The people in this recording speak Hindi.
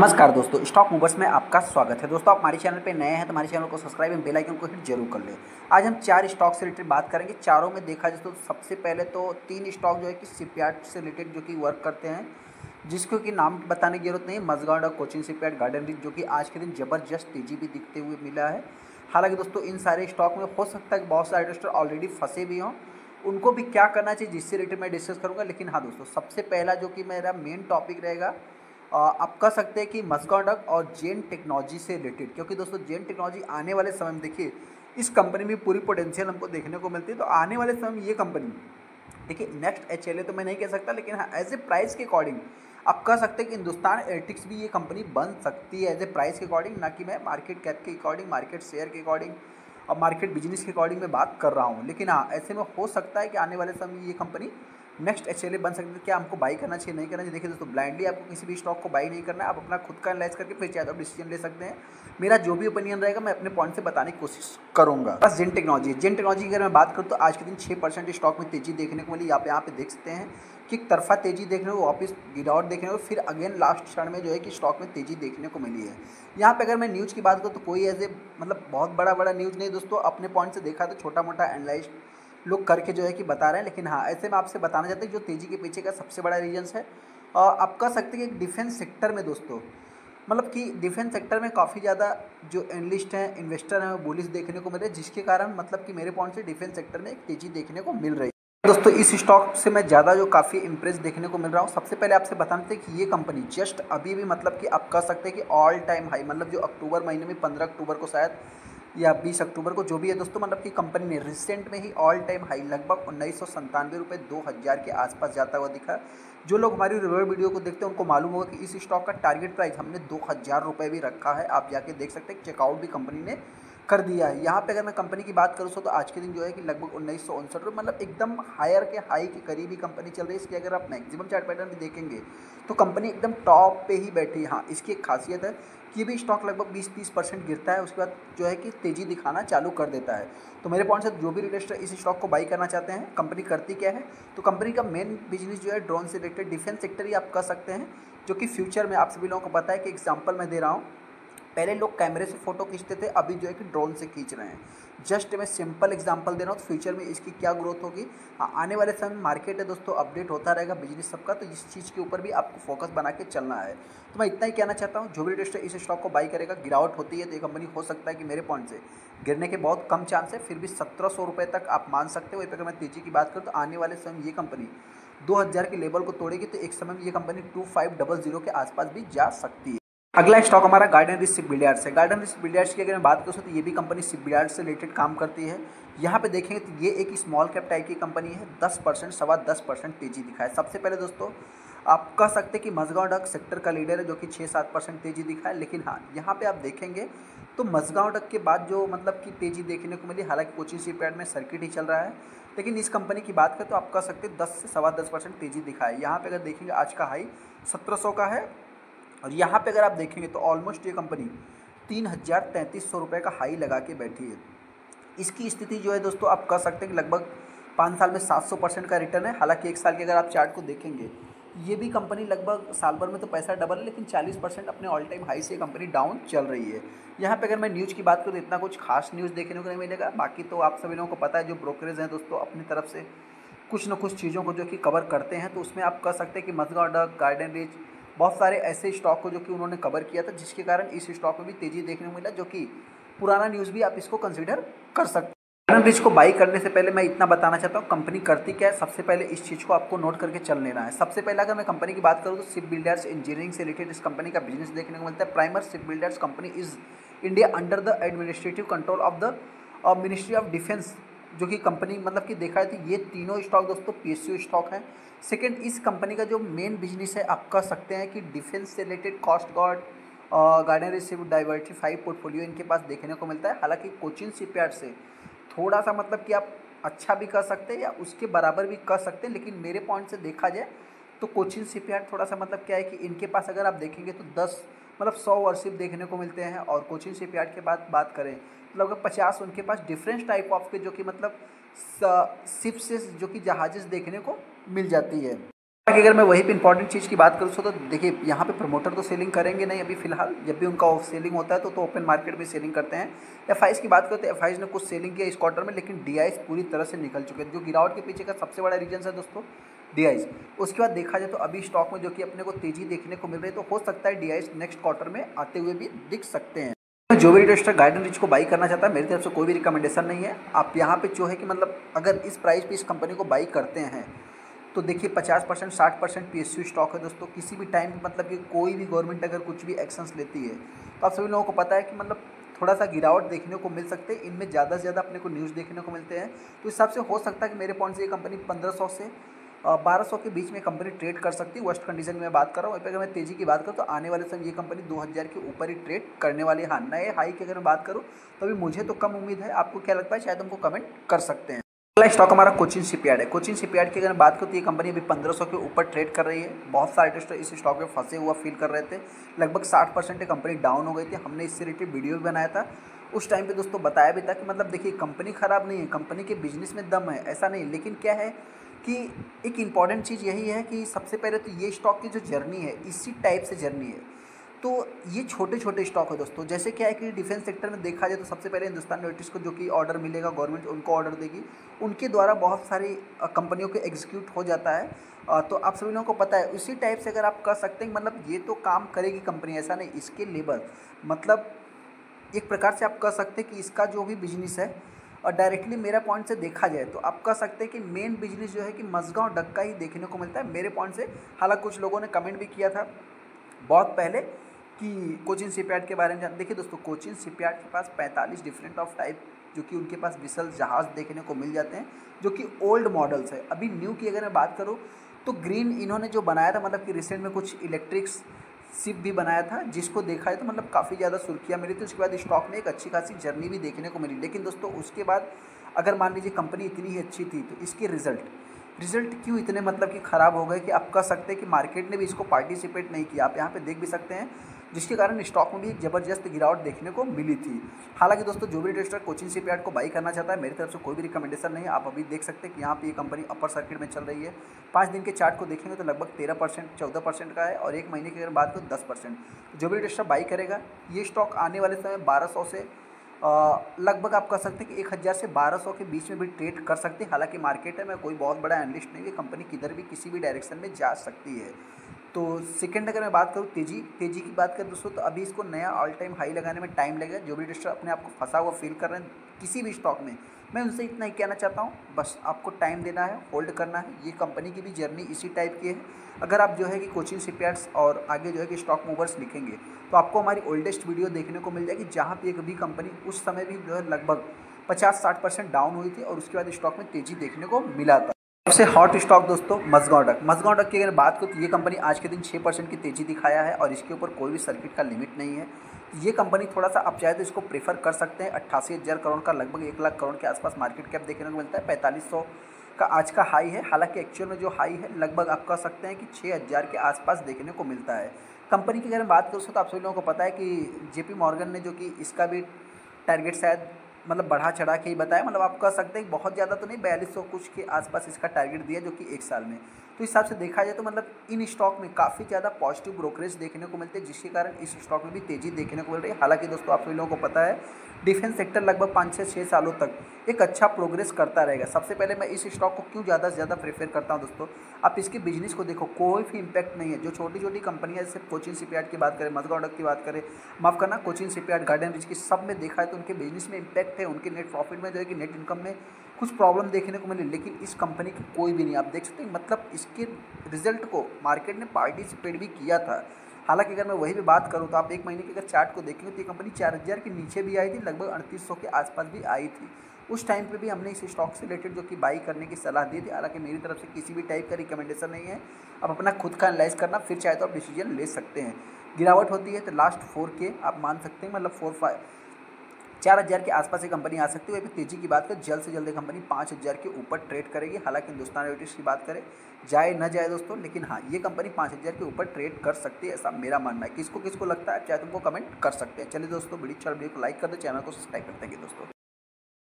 नमस्कार दोस्तों, स्टॉक मूवर्स में आपका स्वागत है। दोस्तों, आप हमारे चैनल पे नए हैं तो हमारे चैनल को सब्सक्राइब एवं बेल आइकन को हिट जरूर कर लें। आज हम 4 स्टॉक से रिलेटेड बात करेंगे। चारों में देखा जाए तो सबसे पहले तो 3 स्टॉक जो है कि शिपयार्ड से रिलेटेड जो कि वर्क करते हैं, जिसको कि नाम बताने की जरूरत नहीं। Mazagon Cochin Shipyard, Garden Reach, जो कि आज के दिन ज़बरदस्त तेजी भी दिखते हुए मिला है। हालांकि दोस्तों, इन सारे स्टॉक में हो सकता है कि बहुत सारे इन्वेस्टर ऑलरेडी फंसे भी हों, उनको भी क्या करना चाहिए जिससे रिलेटेड मैं डिस्कस करूँगा। लेकिन हाँ दोस्तों, सबसे पहला जो कि मेरा मेन टॉपिक रहेगा, आप कह सकते हैं कि मस्गाडक और जेन टेक्नोलॉजी से रिलेटेड, क्योंकि दोस्तों जेन टेक्नोलॉजी आने वाले समय में देखिए इस कंपनी में पूरी पोटेंशियल हमको देखने को मिलती है। तो आने वाले समय में ये कंपनी देखिए नेक्स्ट एचएलए तो मैं नहीं कह सकता, लेकिन हाँ एज ए प्राइस के अकॉर्डिंग आप कह सकते हैं कि हिंदुस्तान एयरटिक्स भी ये कंपनी बन सकती है एज ए प्राइस के अकॉर्डिंग, ना कि मैं मार्केट कैप के अकॉर्डिंग, मार्केट शेयर के अकॉर्डिंग और मार्केट बिजनेस के अकॉर्डिंग मैं बात कर रहा हूँ। लेकिन हाँ, ऐसे में हो सकता है कि आने वाले समय में ये कंपनी नेक्स्ट एचएलए बन सकती है। क्या हमको बाई करना चाहिए, नहीं करना चाहिए? देखिए दोस्तों, ब्लाइंडली आपको किसी भी स्टॉक को बाई नहीं करना है। आप अपना खुद का एनालाइज करके फिर चाहे तो डिसीजन ले सकते हैं। मेरा जो भी ओपिनियन रहेगा मैं अपने पॉइंट से बताने की कोशिश करूंगा। बस जेन टेक्नोलॉजी की अगर मैं बात करूँ तो आज के दिन 6% स्टॉक में तेजी देखने को मिली। आप यहाँ पे देख सकते हैं कि एक तरफा तेजी देखने को, वापस गिरावट देखने को, फिर अगेन लास्ट क्षण में जो है कि स्टॉक में तेजी देखने को मिली है। यहाँ पे अगर मैं न्यूज़ की बात करूँ तो कोई ऐसे मतलब बहुत बड़ा न्यूज़ नहीं दोस्तों। अपने पॉइंट से देखा तो छोटा मोटा एनालाइज लोग करके जो है कि बता रहे हैं। लेकिन हाँ, ऐसे में आपसे बताना चाहते हैं जो तेज़ी के पीछे का सबसे बड़ा रीजन्स है। आप कह सकते हैं कि डिफेंस सेक्टर में दोस्तों, मतलब कि डिफेंस सेक्टर में काफ़ी ज़्यादा जो एनालिस्ट हैं, इन्वेस्टर हैं, वो बुलिश देखने को मिल रहे हैं, जिसके कारण मतलब कि मेरे पॉइंट से डिफेंस सेक्टर में एक तेज़ी देखने को मिल रही है। दोस्तों, इस स्टॉक से मैं ज़्यादा जो काफ़ी इंप्रेस देखने को मिल रहा हूँ। सबसे पहले आपसे बताते हैं कि ये कंपनी जस्ट अभी भी मतलब कि आप कह सकते हैं कि ऑल टाइम हाई, मतलब जो अक्टूबर महीने में 15 अक्टूबर को शायद या 20 अक्टूबर को जो भी है दोस्तों, मतलब कि कंपनी ने रिसेंट में ही ऑल टाइम हाई लगभग 1997 रुपये 2000 के आसपास जाता हुआ दिखा। जो लोग हमारी रेगुलर वीडियो को देखते हैं उनको मालूम होगा कि इस स्टॉक का टारगेट प्राइस हमने 2000 रुपये भी रखा है। आप जाके देख सकते हैं, चेकआउट भी कंपनी ने कर दिया है। यहाँ पे अगर मैं कंपनी की बात करूँ तो आज के दिन जो है कि लगभग 1969 रुपये, मतलब एकदम हायर के हाई के करीब ही कंपनी चल रही है। इसकी अगर आप मैक्सिमम चार्ट पैटर्न भी देखेंगे तो कंपनी एकदम टॉप पे ही बैठी है। हाँ, इसकी एक खासियत है कि ये भी स्टॉक लगभग 20-30% गिरता है, उसके बाद जो है कि तेज़ी दिखाना चालू कर देता है। तो मेरे पॉइंट से जो भी इन्वेस्टर इस स्टॉक को बाई करना चाहते हैं, कंपनी करती क्या है, तो कंपनी का मेन बिजनेस जो है ड्रोन से रिलेटेड डिफेंस सेक्टर ही आप कह सकते हैं, जो कि फ्यूचर में आप सभी लोगों को पता है कि एग्जाम्पल मैं दे रहा हूँ, पहले लोग कैमरे से फोटो खींचते थे, अभी जो है कि ड्रोन से खींच रहे हैं। जस्ट मैं सिंपल एग्जांपल दे रहा हूँ। तो फ्यूचर में इसकी क्या ग्रोथ होगी, आने वाले समय में मार्केट है दोस्तों, अपडेट होता रहेगा बिजनेस सबका, तो इस चीज़ के ऊपर भी आपको फोकस बना के चलना है। तो मैं इतना ही कहना चाहता हूँ, जो भी इन्वेस्टर इस स्टॉक को बाई करेगा, गिरावट होती है तो ये कंपनी हो सकता है कि मेरे पॉइंट से गिरने के बहुत कम चांस है, फिर भी 1700 रुपये तक आप मान सकते हो। वहीं पर अगर मैं तेजी की बात करूँ तो आने वाले समय में ये कंपनी 2000 के लेवल को तोड़ेगी, तो एक समय में ये कंपनी 2500 के आसपास भी जा सकती है। अगला स्टॉक हमारा गार्डन रिच शिपबिल्डर्स है। गार्डन रिच शिपबिल्डर्स की अगर मैं बात करूँ तो ये भी कंपनी शिपबिल्डर्स से रिलेटेड काम करती है। यहाँ पे देखेंगे तो ये एक स्मॉल कैप टाइप की कंपनी है। 10% 10.25% तेजी दिखा है। सबसे पहले दोस्तों, आप कह सकते हैं कि मझगांव डक सेक्टर का लीडर है, जो कि 6-7% तेजी दिखा है। लेकिन हाँ, यहाँ पे आप देखेंगे तो मझगांव डक के बाद जो मतलब कि तेजी देखने को मिली, हालांकि कोचिन शिपयार्ड में सर्किट ही चल रहा है, लेकिन इस कंपनी की बात करें तो आप कह सकते हैं 10 से 10.25% तेजी दिखा है। यहाँ पे अगर देखेंगे आज का हाई 1700 का है, और यहाँ पे अगर आप देखेंगे तो ऑलमोस्ट ये कंपनी 3033 रुपये का हाई लगा के बैठी है। इसकी स्थिति जो है दोस्तों, आप कह सकते हैं कि लगभग 5 साल में 700% का रिटर्न है। हालांकि एक साल के अगर आप चार्ट को देखेंगे, ये भी कंपनी लगभग साल भर में तो पैसा डबल है, लेकिन 40% अपने ऑल टाइम हाई से कंपनी डाउन चल रही है। यहाँ पे अगर मैं न्यूज़ की बात करूँ तो इतना कुछ खास न्यूज़ देखने को नहीं मिलेगा। बाकी तो आप सभी लोगों को पता है, जो ब्रोकरेज हैं दोस्तों अपनी तरफ से कुछ न कुछ चीज़ों को जो कि कवर करते हैं, तो उसमें आप कह सकते हैं कि मझगांव डक, गार्डन रिच, बहुत सारे ऐसे स्टॉक को जो कि उन्होंने कवर किया था, जिसके कारण इस स्टॉक में भी तेज़ी देखने को मिला, जो कि पुराना न्यूज़ भी आप इसको कंसीडर कर सकते हैं। गार्डन रिच को बाई करने से पहले मैं इतना बताना चाहता हूँ, कंपनी करती क्या है, सबसे पहले इस चीज़ को आपको नोट करके चल लेना है। सबसे पहले अगर मैं कंपनी की बात करूँ तो शिप बिल्डर्स इंजीनियरिंग से रिलेटेड इस कंपनी का बिजनेस देखने को मिलता है। Primer ship builders company is India under the administrative control of the ministry of defence, जो कि कंपनी मतलब कि देखा है तो ये तीनों स्टॉक दोस्तों पीएसयू स्टॉक है। सेकंड, इस कंपनी का जो मेन बिजनेस है, आप कह सकते हैं कि डिफेंस से related cost guard, garden receive diversified portfolio इनके पास देखने को मिलता है। हालांकि कोचिन शिपयार्ड से थोड़ा सा मतलब कि आप अच्छा भी कर सकते हैं या उसके बराबर भी कर सकते हैं, लेकिन मेरे पॉइंट से देखा जाए तो कोचिन शिपयार्ड थोड़ा सा मतलब क्या है कि इनके पास अगर आप देखेंगे तो 10 मतलब 100 वर्शिप देखने को मिलते हैं, और कोचिन शिपयार्ड के बाद बात करें तो लगभग 50 उनके पास डिफरेंट टाइप ऑफ के जो कि मतलब शिप से जो कि जहाज़ देखने को मिल जाती है। बाकी अगर मैं वहीं पे इंपॉर्टेंट चीज़ की बात करूँ तो देखिए यहाँ पे प्रमोटर तो सेलिंग करेंगे नहीं अभी फिलहाल, जब भी उनका ऑफ सेलिंग होता है तो ओपन मार्केट में सेलिंग करते हैं। एफआईज की बात करते हैं, एफआईज ने कुछ सेलिंग किया इस क्वार्टर में, लेकिन डीआईज पूरी तरह से निकल चुके हैं। जो गिरावट के पीछे का सबसे बड़ा रीजन है दोस्तों डीआईज। उसके बाद देखा जाए तो अभी स्टॉक में जो कि अपने को तेजी देखने को मिल रही है, तो हो सकता है डीआईज नेक्स्ट क्वार्टर में आते हुए भी दिख सकते हैं। जो भी इन्वेस्टर गाइडन रिच को बाई करना चाहता है, मेरी तरफ से कोई भी रिकमेंडेशन नहीं है। आप यहाँ पे जो है कि मतलब अगर इस प्राइस पे इस कंपनी को बाई करते हैं तो देखिए 50% 60% पीएसयू स्टॉक है दोस्तों। किसी भी टाइम मतलब कि कोई भी गवर्नमेंट अगर कुछ भी एक्शंस लेती है तो आप सभी लोगों को पता है कि मतलब थोड़ा सा गिरावट देखने को मिल सकते हैं। इनमें ज़्यादा से ज़्यादा अपने को न्यूज़ देखने को मिलते हैं, तो इस हिसाब से हो सकता है कि मेरे पॉइंट से ये कंपनी 1500 से 1200 के बीच में कंपनी ट्रेड कर सकती है। वर्स्ट कंडीशन में मैं बात कर रहा हूँ। अगर मैं तेज़ी की बात करूँ तो आने वाले समय ये कंपनी 2000 के ऊपर ही ट्रेड करने वाली है। हाँ, नए हाई की अगर मैं बात करूँ तो अभी मुझे तो कम उम्मीद है। आपको क्या लगता है, शायद हमको कमेंट कर सकते हैं। अगला स्टॉक हमारा कोचिन शिपयार्ड है। कोचिन शिपयार्ड की अगर मैं बात करूँ तो ये कंपनी अभी 1500 के ऊपर ट्रेड कर रही है। बहुत सारे इन्वेस्टर इस स्टॉक में फंसे हुआ फील कर रहे थे। लगभग 60% ये कंपनी डाउन हो गई थी। हमने इससे रिलेटेड वीडियो भी बनाया था। उस टाइम पे दोस्तों बताया भी था कि मतलब देखिए कंपनी ख़राब नहीं है, कंपनी के बिजनेस में दम है, ऐसा नहीं। लेकिन क्या है कि एक इम्पॉर्टेंट चीज़ यही है कि सबसे पहले तो ये स्टॉक की जो जर्नी है इसी टाइप से जर्नी है। तो ये छोटे छोटे स्टॉक है दोस्तों। जैसे क्या है कि डिफेंस सेक्टर में देखा जाए तो सबसे पहले हिंदुस्तान यूनिवर्सिटीज़ को जो कि ऑर्डर मिलेगा, गवर्नमेंट उनको ऑर्डर देगी, उनके द्वारा बहुत सारी कंपनियों के एग्जीक्यूट हो जाता है। तो आप सभी लोगों को पता है उसी टाइप से अगर आप कर सकते हैं मतलब ये तो काम करेगी कंपनी, ऐसा नहीं। इसके लेबर मतलब एक प्रकार से आप कह सकते हैं कि इसका जो भी बिजनेस है और डायरेक्टली मेरा पॉइंट से देखा जाए तो आप कह सकते हैं कि मेन बिजनेस जो है कि मझगांव डक्का ही देखने को मिलता है मेरे पॉइंट से। हालांकि कुछ लोगों ने कमेंट भी किया था बहुत पहले कि कोचिन शिपयार्ड के बारे में जान। देखिए दोस्तों, कोचिन शिपयार्ड के पास 45 डिफरेंट ऑफ टाइप जो कि उनके पास विसल जहाज़ देखने को मिल जाते हैं जो कि ओल्ड मॉडल्स है। अभी न्यू की अगर मैं बात करूँ तो ग्रीन इन्होंने जो बनाया था मतलब कि रिसेंट में कुछ इलेक्ट्रिक्स शिप भी बनाया था, जिसको देखा है तो मतलब काफ़ी ज़्यादा सुर्खियाँ मिली थी। उसके बाद स्टॉक में एक अच्छी खासी जर्नी भी देखने को मिली। लेकिन दोस्तों उसके बाद अगर मान लीजिए कंपनी इतनी ही अच्छी थी तो इसके रिजल्ट क्यों इतने मतलब कि ख़राब हो गए कि आप कह सकते हैं कि मार्केट ने भी इसको पार्टिसिपेट नहीं किया। आप यहाँ पे देख भी सकते हैं, जिसके कारण स्टॉक में भी एक ज़बरदस्त गिरावट देखने को मिली थी। हालांकि दोस्तों जो भी इन्वेस्टर कोचिन शिपयार्ड को बाई करना चाहता है, मेरी तरफ से कोई भी रिकमेंडेशन नहीं है। आप अभी देख सकते हैं कि यहाँ पे ये कंपनी अपर सर्किट में चल रही है। 5 दिन के चार्ट को देखेंगे तो लगभग 13% 14% का है, और एक महीने की अगर बात करूँ 10%। जो भी इन्वेस्टर बाई करेगा ये स्टॉक आने वाले समय 1200 से लगभग आप कह सकते हैं कि 1000 से 1200 के बीच में भी ट्रेड कर सकते हैं। हालांकि मार्केट है, मैं कोई बहुत बड़ा एनालिस्ट नहीं है, कंपनी किधर भी किसी भी डायरेक्शन में जा सकती है। तो सेकंड अगर मैं बात करूँ तेजी की बात करें दोस्तों, तो अभी इसको नया ऑल टाइम हाई लगाने में टाइम लगेगा। जो भी इन्वेस्टर अपने आप को फंसा हुआ फील कर रहे हैं किसी भी स्टॉक में, मैं उनसे इतना ही कहना चाहता हूँ, बस आपको टाइम देना है, होल्ड करना है। ये कंपनी की भी जर्नी इसी टाइप की है। अगर आप जो है कि कोचिन शिपयार्ड्स और आगे जो है कि स्टॉक मूवर्स लिखेंगे तो आपको हमारी ओल्डेस्ट वीडियो देखने को मिल जाएगी, जहाँ पे एक भी कंपनी उस समय भी जो है लगभग 50-60% डाउन हुई थी और उसके बाद स्टॉक में तेजी देखने को मिला था। सबसे हॉट स्टॉक दोस्तों मझगांव डक की अगर बात करूँ तो ये कंपनी आज के दिन 6% की तेजी दिखाया है और इसके ऊपर कोई भी सर्किट का लिमिट नहीं है। ये कंपनी थोड़ा सा आप चाहे तो इसको प्रेफर कर सकते हैं। 88,000 करोड़ का लगभग 1 लाख करोड़ के आसपास मार्केट कैप देखने को मिलता है। 4500 का आज का हाई है। हालांकि एक्चुअल में जो हाई है लगभग आप कह सकते हैं कि 6000 के आसपास देखने को मिलता है। कंपनी की अगर मैं बात करूँ तो आप सभी लोगों को पता है कि जेपी मॉर्गन ने जो कि इसका भी टारगेट शायद मतलब बढ़ा चढ़ा के ही बताया, मतलब आप कह सकते हैं बहुत ज़्यादा तो नहीं, 4200 कुछ के आसपास इसका टारगेट दिया जो कि 1 साल में। तो इस हिसाब से देखा जाए तो मतलब इन स्टॉक में काफ़ी ज़्यादा पॉजिटिव ब्रोकरेज देखने को मिलते हैं, जिसके कारण इस स्टॉक में भी तेज़ी देखने को मिल रही है। हालांकि दोस्तों आप सभी लोगों को पता है डिफेंस सेक्टर लगभग 5 से 6 सालों तक एक अच्छा प्रोग्रेस करता रहेगा। सबसे पहले मैं इस स्टॉक को क्यों ज़्यादा से ज़्यादा प्रेफर करता हूँ दोस्तों, आप इसके बिजनेस को देखो, कोई भी इंपैक्ट नहीं है। जो छोटी छोटी कंपनियां जैसे कोचिन शिपयार्ड की बात करें, मझगांव डक की बात करें, माफ़ करना कोचिन शिपयार्ड, गार्डन रिच की, सब में देखा है तो उनके बिजनेस में इंपैक्ट है। उनके नेट प्रॉफिट में जो है कि नेट इनकम में कुछ प्रॉब्लम देखने को मिली, लेकिन इस कंपनी की कोई भी नहीं। आप देख सकते हैं मतलब इसके रिजल्ट को मार्केट ने पार्टिसिपेट भी किया था। हालांकि अगर मैं वही भी बात करूं तो आप एक महीने के अगर चार्ट को देखेंगे तो ये कंपनी 4000 के नीचे भी आई थी, लगभग 3800 के आसपास भी आई थी। उस टाइम पे भी हमने इस स्टॉक से रिलेटेड जो कि बाई करने की सलाह दी थी। हालांकि मेरी तरफ से किसी भी टाइप का रिकमेंडेशन नहीं है, आप अपना खुद का एनालाइज करना, फिर चाहे तो आप डिसीजन ले सकते हैं। गिरावट होती है तो लास्ट 4 के आप मान सकते हैं, मतलब 4000 के आसपास ये कंपनी आ सकती है। वही तेजी की बात करें, जल्द से जल्द कंपनी 5000 के ऊपर ट्रेड करेगी। हालांकि हिंदुस्तान यूनिवर्सिटीज़ की बात करें, जाए न जाए दोस्तों, लेकिन हाँ ये कंपनी 5000 के ऊपर ट्रेड कर सकती है, ऐसा मेरा मानना है। किसको किसको लगता है चाहे तुमको कमेंट कर सकते हैं। चलिए दोस्तों, वीडियो को लाइक कर दो, चैनल को सब्सक्राइब करते हैं दोस्तों।